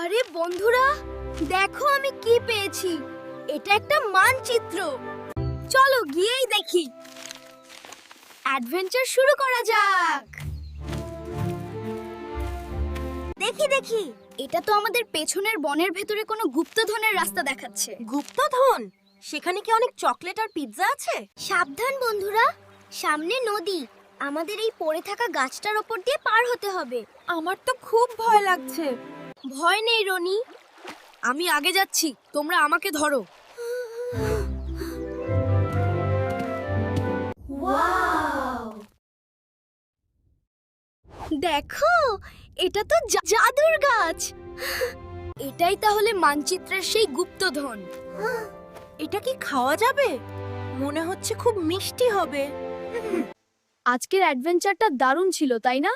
আরে বন্ধুরা, দেখো আমি কি পেয়েছি। এটা একটা মানচিত্র। চলো গিয়েই দেখি। অ্যাডভেঞ্চার শুরু করা যাক। দেখি দেখি, এটা তো আমাদের পেছনের বনের ভেতরে কোনো গুপ্তধনের রাস্তা দেখাচ্ছে। গুপ্তধন? সেখানে কি অনেক চকলেট আর পিৎজা আছে? সাবধান বন্ধুরা, সামনে নদী। আমাদের এই পড়ে থাকা গাছটার ওপর দিয়ে পার হতে হবে। আমার তো খুব ভয় লাগছে। ভয় নেই রনি, আমি আগে যাচ্ছি, তোমরা আমাকে ধরো। দেখো, এটা তো জাদুর গাছ। এটাই তাহলে মানচিত্রের সেই গুপ্তধন। এটা কি খাওয়া যাবে? মনে হচ্ছে খুব মিষ্টি হবে। আজকের অ্যাডভেঞ্চারটা দারুণ ছিল, তাই না?